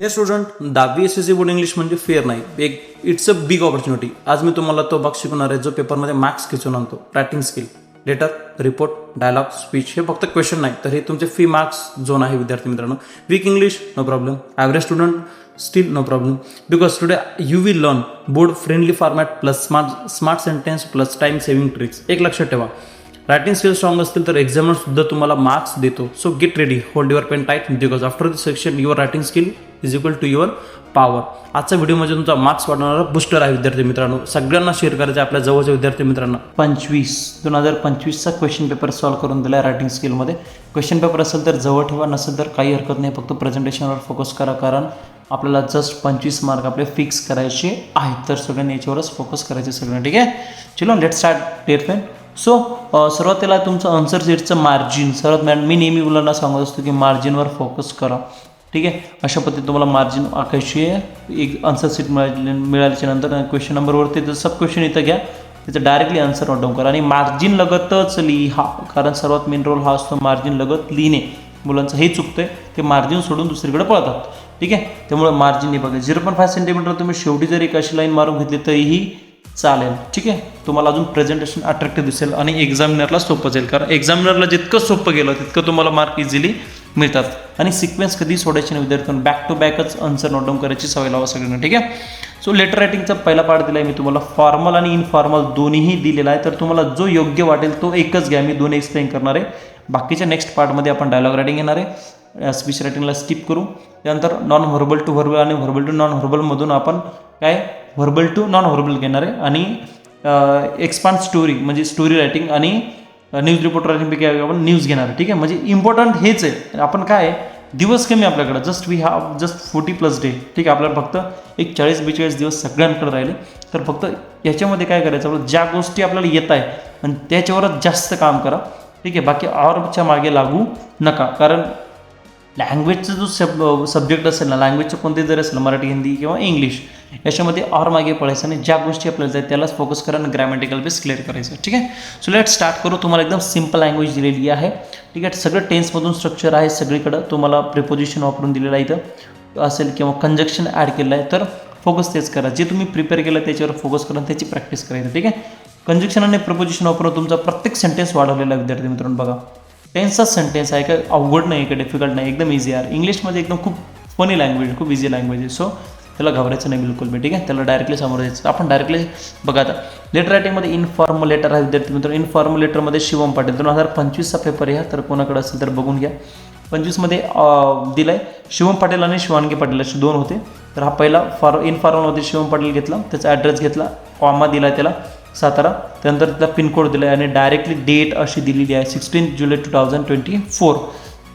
हे स्टुडंट 10वी SSC board English म्हणजे फेअर नाही, एक इट्स अ बिग ऑपॉर्च्युनिटी. आज मी तुम्हाला तो भाग शिकवणार आहे जो पेपरमध्ये मार्क्स खेचून आणतो. Writing skill, letter, report, dialogue, speech हे फक्त क्वेश्चन नाही, तर हे तुमचे फी मार्क्स झोन आहे विद्यार्थी मित्रांनो. Weak English no problem, average student still no problem, because today you will learn board friendly format plus smart sentence plus time saving tricks. एक लक्षात ठेवा, रायटिंग स्किल स्ट्रॉंग असतील तर एक्झामर सुद्धा तुम्हाला मार्क्स देतो. So get ready, hold your pen tight, because after this section your writing skill is equal to your power. आजचा video म्हणजे तुमचा मार्क्स वाढवणारा बुस्टर आहे विद्यार्थी मित्रांनो. सगळ्यांना शेअर करायचं आपल्या जवळच्या विद्यार्थी मित्रांना. 2025चा क्वेश्चन पेपर सॉल्व्ह करून दिला आहे रायटिंग स्किलमध्ये. क्वेश्चन पेपर असेल तर जवळ ठेवा, नसेल तर काही हरकत नाही, फक्त प्रेझेंटेशनवर फोकस करा, कारण आपल्याला जस्ट 25 मार्क आपले फिक्स करायचे आहेत. तर सगळ्यांनी याच्यावरच फोकस करायचे सगळं, ठीक आहे. चलो लेट स्टार्ट डेट फेन. सो सुरुवातीला तुमचं आन्सर शीटचं मार्जिन, सर्वात मी नेहमी मुलांना सांगत असतो की मार्जिनवर फोकस करा, ठीक आहे. अशा पद्धतीने तुम्हाला मार्जिन आकायची आहे. एक आन्सर शीट मिळाल्याच्या नंतर क्वेश्चन नंबरवरती जर सब क्वेश्चन इथं घ्या, त्याचं डायरेक्टली आन्सर नोट डाऊन करा आणि मार्जिन लगतच लिहा, कारण सर्वात मेन रोल हा असतो मार्जिन लगत लिहिणे. मुलांचं हे चुकतंय, ते मार्जिन सोडून दुसरीकडे पळतात, ठीक आहे. त्यामुळे मार्जिन बघा 0.5 सेंटीमीटर तुम्ही शेवटी जरी एक अशी लाईन मारून घेतली तरीही चालेल, ठीक आहे. तुम्हाला अजून प्रेझेंटेशन अट्रॅक्टिव्ह दिसेल आणि एक्झामिनरला सोपं जाईल, कारण एक्झामिनरला जितकं सोपं गेलं तितकं तुम्हाला मार्क इझिली मिळतात. आणि सिक्वेन्स कधी सोडायची नाही विद्यार्थ्यांना, बॅक टू बॅकच आन्सर नोट डाऊन करायची सवय लावा सगळ्यांना, ठीक आहे. सो लेटर रायटिंगचा पहिला पार्ट दिला आहे मी तुम्हाला, फॉर्मल आणि इनफॉर्मल दोन्हीही दिलेला आहे. तर तुम्हाला जो योग्य वाटेल तो एकच घ्या, मी दोन एक्सप्लेन करणार आहे. बाकीच्या नेक्स्ट पार्टमध्ये आपण डायलॉग रायटिंग येणार आहे, स्पीच रायटिंगला स्किप करू. त्यानंतर नॉन व्हर्बल टू व्हर्बल आणि व्हर्बल टू नॉन व्हर्बलमधून आपण काय व्हर्बल टू नॉन व्हर्बल घेणार आहे. आणि एक्सपांड स्टोरी म्हणजे स्टोरी रायटिंग आणि न्यूज रिपोर्ट रायटिंगपैकी आपण न्यूज घेणार आहे, ठीक आहे. म्हणजे इम्पॉर्टंट हेच आहे. आपण काय दिवस कमी आपल्याकडे, just we have just 40+ day, ठीक आहे. आपल्याला फक्त एक 40-42 दिवस सगळ्यांकडे राहिले. तर फक्त याच्यामध्ये काय करायचं, आपलं ज्या गोष्टी आपल्याला येत आहे आणि त्याच्यावरच जास्त काम करा, ठीक आहे. बाकी ऑरच्या मागे लागू नका, कारण लँग्वेजचा जो सब्जेक्ट असेल ना, लँग्वेजचं कोणते जरी असेल, मराठी, हिंदी किंवा इंग्लिश, याच्यामध्ये ऑर मागे पडायचं आणि ज्या गोष्टी आपल्याला जाईल त्यालाच फोकस करा आणि ग्रॅमॅटिकल बेस क्लिअर करायचं, ठीक आहे. सो लेट स्टार्ट करू. तुम्हाला एकदम सिम्पल लँग्वेज दिलेली आहे, ठीक आहे. सगळं टेन्समधून स्ट्रक्चर आहे सगळीकडं. तुम्हाला प्रिपोजिशन वापरून दिलेलं आहे इथं असेल किंवा कंजक्शन ॲड केलं आहे, तर फोकस तेच करा. जे तुम्ही प्रिपेअर केलं त्याच्यावर फोकस करा, त्याची प्रॅक्टिस करायचं, ठीक आहे. कंजक्शन आणि प्रिपोजिशन वापरून तुमचा प्रत्येक सेंटेन्स वाढवलेला आहे विद्यार्थी मित्रांनो. बघा टेन्सचा सेंटेन्स आहे, काय अवघड नाही, काय डिफिकल्ट नाही, एकदम इझी आहे. इंग्लिशमध्ये एकदम खूप फनी लँग्वेज, खूप इझी लँग्वेज आहे. सो त्याला घाबरायचं नाही बिलकुल बी, ठीक आहे. त्याला डायरेक्टली समोर जायचं. आपण डायरेक्टली बघा आता लेटर रायटिंगमध्ये इनफॉर्मल लेटर आहे विद्यार्थी मित्रांनो. इनफॉर्मल लेटरमध्ये शिवम पाटील 2025चा पेपर आहे, तर कोणाकडे असेल तर बघून घ्या. 25मध्ये दिला आहे शिवम पाटील आणि शिवांगी पाटील असे दोन होते. तर हा पहिला इनफॉर्मलमध्ये शिवम पाटील घेतला, त्याचा ॲड्रेस घेतला, कॉमा दिला आहे त्याला सातारा, त्यानंतर त्याला पिनकोड दिला आहे आणि डायरेक्टली डेट अशी दिलेली आहे 16 जुलै 2024.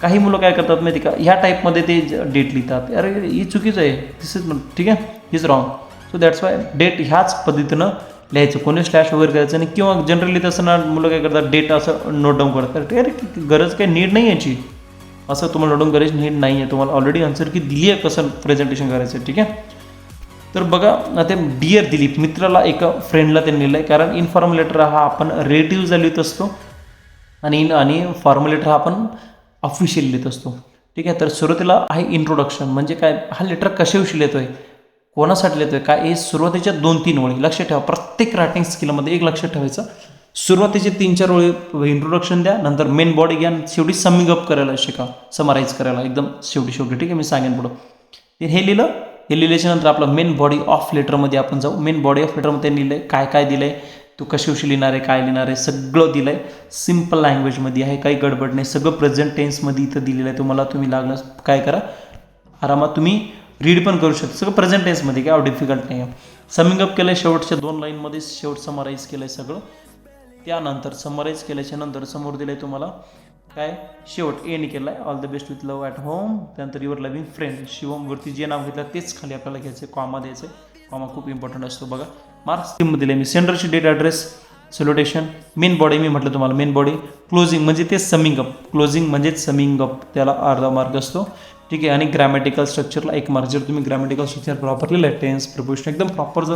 काही मुलं काय करतात माहिती का, ह्या टाईपमध्ये ते डेट लिहितात. अरे ही चुकीचं आहे, दिस इज, ठीक आहे, is wrong. So that's why date ह्याच पद्धतीनं लिहायचं, कोणी स्लॅश वगैरे करायचं नाही. किंवा जनरली तसं ना मुलं काय करतात, डेट असं नोट डाऊन करतात. अरे गरज काही नीड नाही याची, असं तुम्हाला नोट डाऊन करायची नीड नाही आहे. तुम्हाला ऑलरेडी आन्सर की दिली आहे कसं प्रेझेंटेशन करायचं, ठीक आहे. तर बघा ते डिअर दिलीप, मित्राला एका फ्रेंडला त्यांनी लिहिलं आहे, कारण इनफॉर्मल लेटर हा आपण रिलेटिव्हजला लिहित असतो आणि फॉर्मल लेटर हा आपण ऑफिशियल लिहित असतो, ठीक आहे. तर सुरुवातीला आहे इंट्रोडक्शन, म्हणजे काय हा लेटर कशाविषयी लिहितो आहे, कोणासाठी लिहितो आहे, काय हे सुरुवातीच्या 2-3 ओळी लक्षात ठेवा. प्रत्येक रायटिंग स्किलमध्ये एक लक्षात ठेवायचं, सुरुवातीचे 3-4 ओळी इंट्रोडक्शन द्या, नंतर मेन बॉडी घ्या, शेवटी समिंग अप करायला शिका, समराईज करायला एकदम शेवटी, ठीक आहे. मी सांगेन पुढं. ते हे लिहिलं, हे लिहिल्याच्या नंतर आपलं मेन बॉडी ऑफ लेटरमध्ये आपण जाऊ. मेन बॉडी ऑफ लेटरमध्ये लिहिलं आहे, काय काय दिलं आहे, तो कशाविषयी लिहिणार आहे, काय लिहिणार आहे, सगळं दिलं आहे. सिम्पल लँग्वेजमध्ये आहे, काही गडबड नाही, सगळं प्रेझेंट टेन्समध्ये इथं दिलेलं आहे. तुम्ही लागलं काय करा, आरामात तुम्ही रीड पण करू शकता, सगळं प्रेझेंट टेन्समध्ये, काय डिफिकल्ट नाही आहे. समिंग अप केलं आहे शेवटच्या 2 लाईनमध्ये, शेवट समराईज केलं आहे सगळं. त्यानंतर समराईज केल्याच्या नंतर समोर दिलं आहे तुम्हाला काय शेवट एंड केला आहे, all the best with love at home. त्यानंतर युअर लव्हिंग फ्रेंड. शिवमवरती जे नाव घेतलं तेच खाली आपल्याला घ्यायचं, कॉमा द्यायचं, कॉमा खूप इम्पॉर्टंट असतो. बघा मार्क्स टीममध्ये दिले मी, सेंडरची डेट, ॲड्रेस, सॅल्युटेशन. मेन बॉडी मी म्हटलं तुम्हाला, मेन बॉडी. क्लोजिंग म्हणजे ते समिंग अप, क्लोजिंग म्हणजेच समिंग अप, त्याला अर्धा मार्क असतो, ठीक आहे. आणि ग्रॅमॅटिकल स्ट्रक्चरला 1 मार्क. जर तुम्ही ग्रॅमॅटिकल स्ट्रक्चर प्रॉपर लिहिलं, टेन्स प्रिपोजिशन एकदम प्रॉपर जर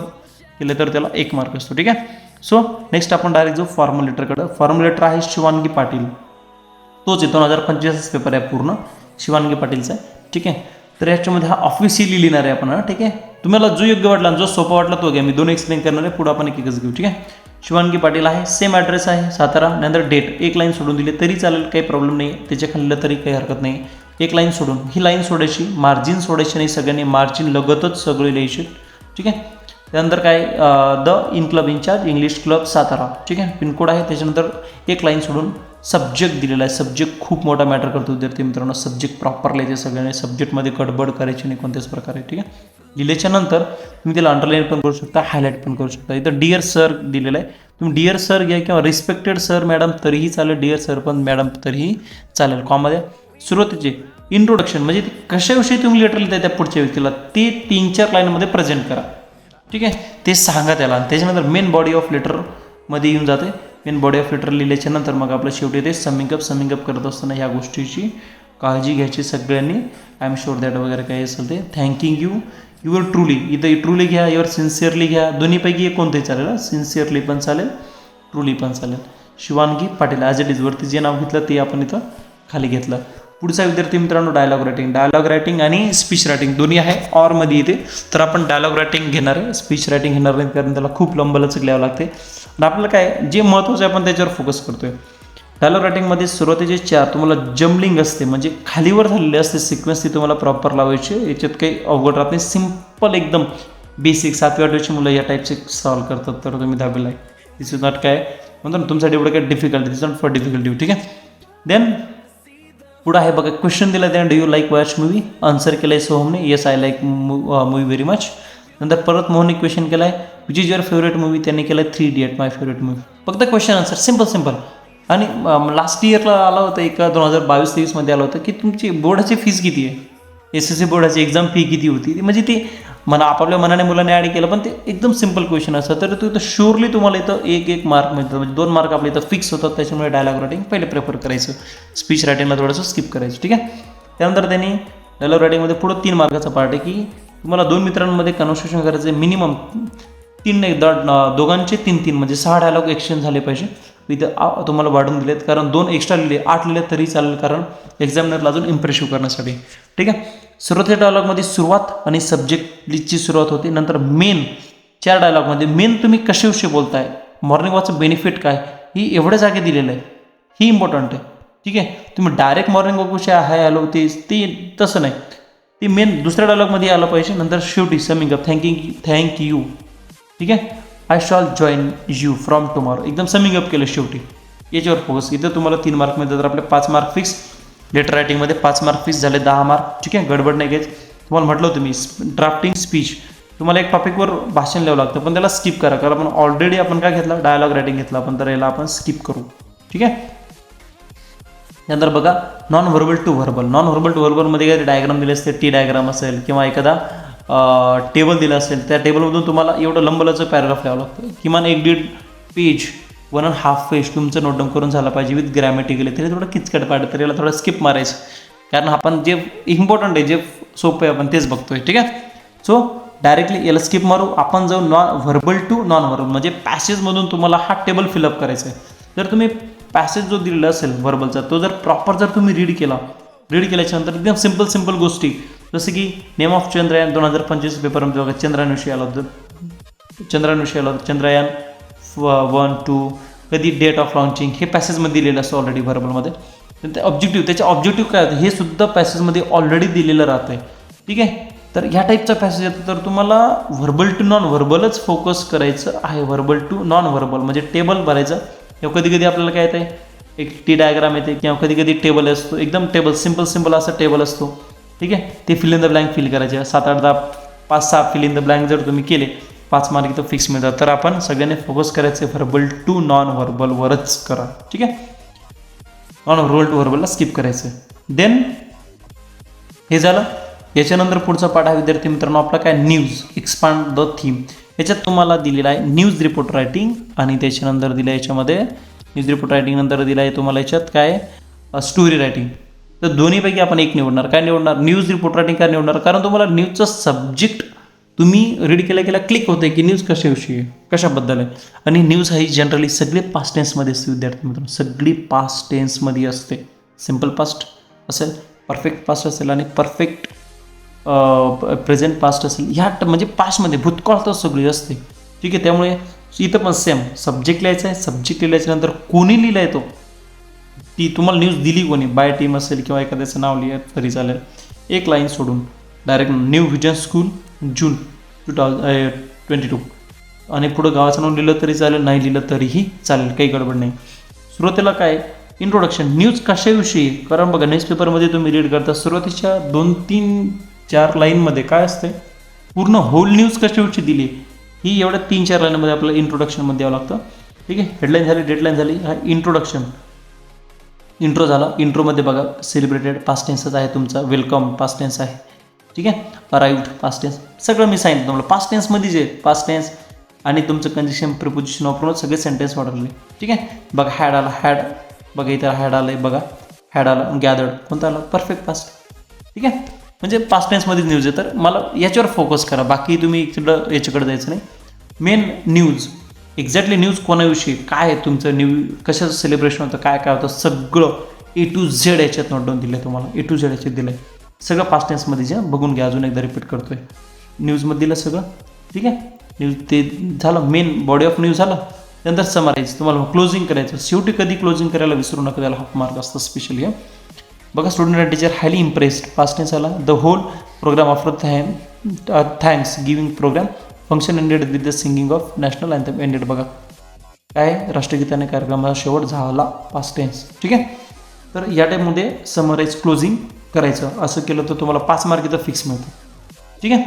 केलं तर त्याला 1 मार्क असतो, ठीक आहे. सो नेक्स्ट आपण डायरेक्ट जो फॉर्मल लेटरकडं. फॉर्मल लेटर आहे शिवांगी पाटील, तोच आहे 2025 पेपर आहे पूर्ण शिवांगी पाटीलचा आहे, ठीक आहे. तर याच्यामध्ये हा ऑफिशियली लिहिणार आहे आपण, ठीक आहे. तुम्हाला जो योग्य वाटला जो सोपा वाटला तो घ्या, मी दोन एक्सप्लेन करणार आहे, पुढे आपण एक एकच घेऊ, ठीक आहे. शिवांगी पाटील आहे, सेम ॲड्रेस आहे सातारा, नंतर डेट एक लाईन सोडून दिली तरी चालेल, काही प्रॉब्लेम नाही, त्याच्या खाल्लं तरी काही हरकत नाही. एक लाईन सोडून ही लाईन सोडायची, मार्जिन सोडायची नाही, सगळ्यांनी मार्जिन लगतच सगळे लिहायचे, ठीक आहे. त्यानंतर काय the in club in charge English club Satara, ठीक आहे, पिनकोड आहे. त्याच्यानंतर एक लाईन सोडून सब्जेक्ट दिलेला आहे, सब्जेक्ट खूप मोठा मॅटर करतो विद्यार्थी मित्रांनो, सब्जेक्ट प्रॉपर लिहायचे सगळ्यांनी, सब्जेक्टमध्ये गडबड करायची नाही कोणत्याच प्रकारे, ठीक आहे. लिहिल्याच्या नंतर तुम्ही त्याला अंडरलाईन पण करू शकता, हायलाईट पण करू शकता. इथं डिअर सर दिलेलं आहे, तुम्ही डिअर सर घ्या किंवा रिस्पेक्टेड सर मॅडम तरीही चालेल, डिअर सर पण मॅडम तरीही चालेल. कॉमध्ये सुरुवातीचे इंट्रोडक्शन म्हणजे कशाविषयी तुम्ही लेटर लिहिताय त्या पुढच्या व्यक्तीला ते 3-4 लाईनमध्ये प्रेझेंट करा, ठीक आहे, ते सांगा त्याला. आणि त्याच्यानंतर मेन बॉडी ऑफ लेटरमध्ये येऊन जाते. मेन बॉडी ऑफ लेटर लिहिल्याच्या नंतर मग आपलं शेवटी ते समिंग अप करत असताना ह्या गोष्टीची काळजी घ्यायची सगळ्यांनी. आय एम शुअर दॅट वगैरे काही असेल ते थँकिंग यू युअर ट्रूली, इथं ट्रूली घ्या, युअर सिन्सिअरली घ्या, दोन्हीपैकी एक कोणतंही चालेल, सिन्सिअरली पण चालेल, ट्रूली पण चालेल. Shivangi Patil as it is वरती जे नाव घेतलं ते आपण इथं खाली घेतलं. पुढचा विद्यार्थी मित्रांनो डायलॉग रायटिंग आणि स्पीच रायटिंग दोन्ही आहे, ऑरमध्ये येते. तर आपण डायलॉग रायटिंग घेणार आहे, स्पीच रायटिंग घेणार नाही, कारण त्याला खूप लंबलचक लिहावं लागते. आणि आपल्याला काय जे महत्त्वाचं आहे आपण त्याच्यावर फोकस करतोय. डायलॉग रायटिंगमध्ये सुरुवातीचे 4 तुम्हाला जम्बलिंग असते, म्हणजे खालीवर झालेले असते सिक्वेन्स, ती तुम्हाला प्रॉपर लावायची, याच्यात काही अवघड राहत नाही, सिम्पल एकदम बेसिक 7वी-8वीची मुलं या टाईपचे सॉल्व करतात. तर तुम्ही 10वीला आहे, दिस इज नॉट काय म्हणतो ना तुमच्यासाठी एवढं काय difficulty, this not for difficulty, ठीक आहे. देन पुढं आहे बघा, क्वेश्चन दिला त्याने, do you like watch movie, answer केलं आहे सोहमने, yes I like movie very much. नंतर परत मोहनने क्वेश्चन केला आहे, which is your favourite movie, त्यांनी केलं आहे 3 Idiot माय फेवरेट मूवी. फक्त क्वेश्चन आन्सर सिम्पल. आणि लास्ट इयरला आला होता एक 2022-23 आलं होतं की तुमची बोर्डाची फीस किती आहे, SSC बोर्डाची एक्झाम फी किती होती, म्हणजे ती मला आपापल्या मनाने मुलाने ॲड केलं, पण ते एकदम सिम्पल क्वेश्चन असतं. तर तो शुअरली तुम्हाला इथं 1 मार्क मिळतं, म्हणजे 2 मार्क आपल्या इथं फिक्स होतात. त्याच्यामुळे डायलॉग रायटिंग पहिले प्रेफर करायचं, स्पीच रायटिंगला थोडंसं स्किप करायचं, ठीक आहे. त्यानंतर त्यांनी डायलॉग रायटिंगमध्ये पुढं 3 मार्काचा पार्ट आहे की तुम्हाला 2 मित्रांमध्ये कन्व्हर्सेशन करायचं, मिनिमम 3 नाही दोघांचे 3 म्हणजे 6 डायलॉग एक्सचेंज झाले पाहिजे. इथं तुम्हाला वाढून दिलेत, कारण 2 एक्स्ट्रा लिहिले, 8 लिहिले तरी चालेल, कारण एक्झामिनरला अजून इम्प्रेसिव्ह करण्यासाठी, ठीक आहे. सुरुवातीच्या डायलॉगमध्ये सुरुवात आणि सब्जेक्टची सुरुवात होते. नंतर मेन 4 डायलॉगमध्ये मेन तुम्ही कशाविषयी बोलताय, मॉर्निंग वॉकचं बेनिफिट काय, ही एवढ्या जागे दिलेलं आहे, ही इम्पॉर्टंट आहे, ठीक आहे. तुम्ही डायरेक्ट मॉर्निंग वॉकविषयी आहे आलो ते तसं नाही, ती मेन दुसऱ्या डायलॉगमध्ये आलं पाहिजे. नंतर शेवटी समिंग अप, थँक यू, ठीक आहे, I shall join you from tomorrow, एकदम समिंग अप केलं शेवटी, याच्यावर फोकस. इथं तुम्हाला 3 मार्क मिळतात, तर आपले 5 मार्क फिक्स. लेटर रायटिंगमध्ये 5 मार्क फिक्स झाले, 10 मार्क, ठीक आहे. गडबड नाही घ्यायची. तुम्हाला म्हटलं होतं मी ड्राफ्टिंग स्पीच, तुम्हाला एक टॉपिकवर भाषण लिहावं लागतं, पण त्याला स्किप करा, कारण आपण ऑलरेडी आपण काय घेतला, डायलॉग रायटिंग घेतला आपण, तर याला आपण स्किप करू, ठीक आहे. त्यानंतर बघा नॉन व्हर्बल टू व्हर्बलमध्ये काही डायग्राम दिले असते, टी डायग्राम असेल किंवा एखादा टेबल दिलं असेल, त्या टेबलमधून तुम्हाला एवढं लंबलाचं पॅराग्राफ लिहावं लागतं, किमान 1.5 पेज 1.5 पेज तुमचं नोटडाऊन करून झालं पाहिजे विथ ग्रॅमॅटिकली. तरी थोडं किचकट पाडतं, तर याला थोडं स्किप मारायचं, कारण आपण जे इम्पॉर्टंट आहे, जे सोपं आहे, आपण तेच बघतोय, ठीक आहे. सो डायरेक्टली याला स्किप मारू. आपण जाऊ व्हर्बल टू नॉन व्हर्बल, म्हणजे पॅसेजमधून तुम्हाला हा टेबल फिलअप करायचा आहे. जर तुम्ही पॅसेज जो दिलेला असेल व्हर्बलचा, तो जर प्रॉपर जर तुम्ही रीड केल्याच्या नंतर एकदम सिम्पल गोष्टी, जसं की नेम ऑफ चंद्रयान 2025 पेपरमध्ये बघा, चंद्रायन आलं होतं, चंद्रयान 1, 2, कधी डेट ऑफ लॉन्चिंग, हे पॅसेजमध्ये दिलेलं असतं ऑलरेडी व्हर्बलमध्ये. त्याचे ऑब्जेक्टिव्ह काय होतं हे सुद्धा पॅसेजमध्ये ऑलरेडी दिलेलं राहतं आहे, ठीक आहे. तर ह्या टाईपचा पॅसेज येतो, तर तुम्हाला व्हर्बल टू नॉन व्हर्बलच फोकस करायचं आहे. व्हर्बल टू नॉन व्हर्बल म्हणजे टेबल भरायचं, किंवा कधी आपल्याला काय येतं, एक टी डायग्राम येते, किंवा कधी टेबल असतो, एकदम टेबल सिम्पल असा टेबल असतो, ठीक आहे. ते fill in the blank fill करायचे, 7, 8, 10, 5, 6 फिल इन द ब्लँक जर तुम्ही केले, 5 मार्क इथं फिक्स मिळतात. तर आपण सगळ्यांनी फोकस करायचं व्हर्बल टू नॉन व्हर्बलवरच करा, ठीक आहे. नॉन व्हर्बल टू व्हर्बलला स्किप करायचं. देन हे झालं. याच्यानंतर पुढचा पाठ आहे विद्यार्थी मित्रांनो आपला काय, न्यूज एक्सपांड द थीम. याच्यात तुम्हाला दिलेला आहे न्यूज रिपोर्ट रायटिंग, आणि त्याच्यानंतर दिलं याच्यामध्ये न्यूज रिपोर्ट रायटिंग नंतर दिला आहे तुम्हाला याच्यात काय, स्टोरी रायटिंग. तर दोन्हीपैकी आपण एक निवडणार. काय निवडणार, न्यूज रिपोर्ट रायटिंग काय निवडणार, कारण तुम्हाला न्यूजचं सब्जेक्ट तुम्ही रीड केल्या क्लिक होते की न्यूज कशाविषयी आहे, कशाबद्दल आहे. आणि न्यूज ही जनरली सगळे पास्ट टेन्समध्ये असते विद्यार्थी मित्रांनो, सगळी पास्ट टेन्समध्ये असते. सिम्पल पास्ट असेल, परफेक्ट पास्ट असेल, आणि परफेक्ट प्रेझेंट पास्ट असेल, ह्या म्हणजे पास्टमध्ये भूतकाळात सगळी असते. ठीक आहे, त्यामुळे इथं पण सेम सब्जेक्ट लिहायचा आहे. सब्जेक्ट लिहिल्याच्यानंतर कोणी लिहिला आहे तो, ती तुम्हाला न्यूज दिली कोणी, बाय टीम असेल किंवा एखाद्याचं नाव लिहा तरी चालेल, एक लाईन सोडून डायरेक्ट न्यू व्हिजन स्कूल जून 2022 आणि पुढं गावाचं नाव लिहिलं तरी चालेल, नाही लिहिलं तरीही चालेल, काही गडबड नाही. सुरुवातीला काय इंट्रोडक्शन, न्यूज कशाविषयी, कारण बघा न्यूजपेपरमध्ये तुम्ही रीड करता सुरुवातीच्या 2-3-4 लाईनमध्ये काय असते, पूर्ण होल न्यूज कशाविषयी दिली ही एवढ्या 3-4 लाईनमध्ये आपल्याला इंट्रोडक्शनमध्ये द्यावं लागतं. ठीक आहे, हेडलाईन झाली, डेडलाईन झाली, हा इंट्रोडक्शन, इंट्रो झाला. इंट्रोमध्ये बघा सेलिब्रेटेड पास्ट टेन्सच आहे तुमचा, वेलकम पास्ट टेन्स आहे. ठीक आहे, अराइव्ड पास्ट टेन्स, सगळं मी सांगितलं तुम्हाला पास्ट टेन्समध्ये जे पास्ट टेन्स आणि तुमचं कंडिशन प्रिपोजिशन वापरून सगळे सेंटेन्स वाढवले. ठीक आहे, बघा हॅड आला, हॅड बघा इथं हॅड आलं आहे, बघा हॅड आला, गॅदर्ड कोणता आला, परफेक्ट पास्ट. ठीक आहे, म्हणजे पास्ट टेन्समध्येच न्यूज आहे. तर मला याच्यावर फोकस करा, बाकी तुम्ही इकडं याच्याकडे जायचं नाही. मेन न्यूज, एक्झॅक्टली न्यूज कोणाविषयी, काय आहे तुमचं कशाचं सेलिब्रेशन होतं, काय काय होतं, सगळं A to Z याच्यात नोट डाऊन दिलं आहे तुम्हाला, A to Z याच्यात दिलं आहे सगळं पास्ट टेन्समध्ये. जे बघून घ्या, अजून एकदा रिपीट करतोय, न्यूजमध्ये दिलं सगळं. ठीक आहे, न्यूज ते झालं, मेन बॉडी ऑफ न्यूज झालं. त्यानंतर समराईज, तुम्हाला क्लोजिंग करायचं. शेवटी कधी क्लोजिंग करायला विसरू नका, त्याला हाफ मार्क असतं स्पेशली. बघा student and teacher highly impressed, past tense आला. The whole programme offer thanks giving programme function ended with the singing of national anthem ended. बघा काय राष्ट्रगीताने कार्यक्रमाचा शेवट झाला, पास्ट टेन्स. ठीक आहे, तर या टाईपमध्ये समराईज क्लोजिंग करायचं. असं केलं तर तुम्हाला 5 मार्क इथं फिक्स मिळतं. ठीक आहे,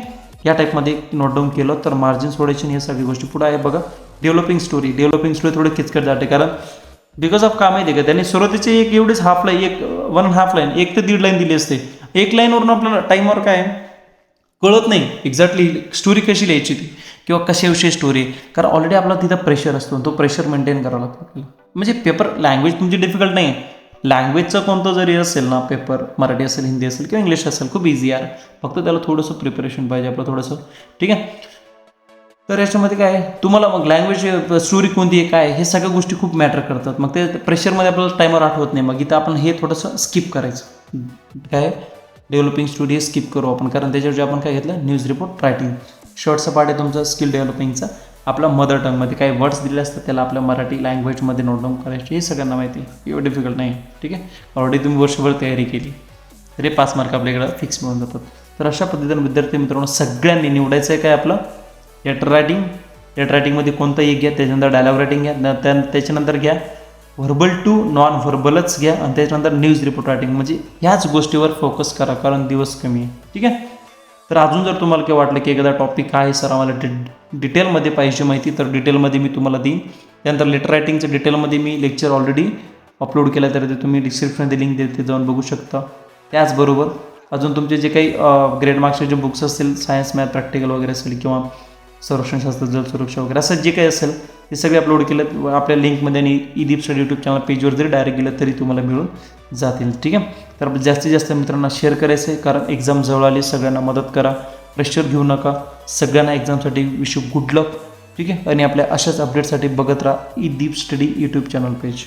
या टाईपमध्ये नोट डाऊन केलं तर मार्जिन सोडायची नाही, या सगळ्या गोष्टी. पुढे आहे बघा डेव्हलपिंग स्टोरी. डेव्हलपिंग स्टोरी थोडं किचकट जाते, कारण बिकॉज ऑफ काय माहिती आहे का, त्यांनी सुरुवातीचे एक एवढीच हाफ लाईन, 1.5 लाईन, 1 ते 1.5 लाईन दिली असते. 1 लाईनवरून आपल्याला टाईमवर काय कळत नाही एक्झॅक्टली स्टोरी कशी लिहायची ती किंवा कशाविषयी स्टोरी, कारण ऑलरेडी आपला तिथं प्रेशर असतो, तो प्रेशर मेंटेन करावा लागतो आपल्याला. म्हणजे पेपर लँग्वेज तुमची डिफिकल्ट नाही आहे, लँग्वेजचं कोणतं जरी असेल ना पेपर, मराठी असेल, हिंदी असेल किंवा इंग्लिश असेल, खूप इझी आहे, फक्त त्याला थोडंसं प्रिपरेशन पाहिजे आपलं थोडंसं. ठीक आहे, तर याच्यामध्ये काय तुम्हाला मग लँग्वेज स्टोरी कोणती आहे, काय हे सगळ्या गोष्टी खूप मॅटर करतात. मग ते प्रेशरमध्ये आपल्याला टायमर आठवत नाही, मग इथं आपण हे थोडंसं स्किप करायचं. काय डेव्हलपिंग स्टोरी हे स्किप करू आपण, कारण त्याच्यावर जे आपण काय घेतलं न्यूज रिपोर्ट रायटिंग. शॉर्टचा पार्ट आहे तुमचा स्किल डेव्हलपिंगचा, आपला मदर टंगमध्ये काही वर्ड्स दिले असतात त्याला आपल्या मराठी लँग्वेजमध्ये नोट डाऊन करायचे, हे सगळ्यांना माहिती आहे, एवढं डिफिकल्ट नाही. ठीक आहे, ऑलरेडी तुम्ही वर्षभर तयारी केली तरी 5 मार्क आपल्याकडे फिक्स मिळून जातात. तर अशा पद्धतीने विद्यार्थी मित्रांनो सगळ्यांनी निवडायचं आहे काय आपलं लेटर रायटिंग. लेटर रायटिंगमध्ये कोणतं एक घ्या, त्याच्यानंतर डायलॉग रायटिंग घ्या, त्याच्यानंतर घ्या व्हर्बल टू नॉन व्हर्बलच घ्या, आणि त्याच्यानंतर न्यूज रिपोर्ट रायटिंग. म्हणजे ह्याच गोष्टीवर फोकस करा, कारण दिवस कमी आहे. ठीक आहे, तर अजून जर तुम्हाला काय वाटलं की एखादा टॉपिक आहे सर आम्हाला डिटेलमध्ये पाहिजे माहिती, तर डिटेलमध्ये मी तुम्हाला देईन. त्यानंतर लेटर रायटिंगचं डिटेलमध्ये मी लेक्चर ऑलरेडी अपलोड केलं, तर ते तुम्ही डिस्क्रिप्शनमध्ये लिंक देते, जाऊन बघू शकता. त्याचबरोबर अजून तुमचे जे काही ग्रेड मार्क्सचे जे बुक्स असतील, सायन्स मॅथ प्रॅक्टिकल वगैरे असेल किंवा संरक्षणशास्त्र जलसुरक्षा वगैरे असं जे काही असेल ते सगळे अपलोड केलं आपल्या लिंकमध्ये, आणि ईदीप स्टडी यूट्यूब चॅनल पेजवर जरी डायरेक्ट गेलं तरी तुम्हाला मिळून जातील. ठीक आहे, तर जास्तीत जास्त मित्रांना शेअर करायचं आहे, कारण एक्झाम जवळ आली, सगळ्यांना मदत करा, प्रेशर घेऊ नका, सगळ्यांना एक्झामसाठी विश यू गुड लक. ठीक आहे, आणि आपल्या अशाच अपडेटसाठी बघत राहा ईदीप स्टडी यूट्यूब चॅनल पेज.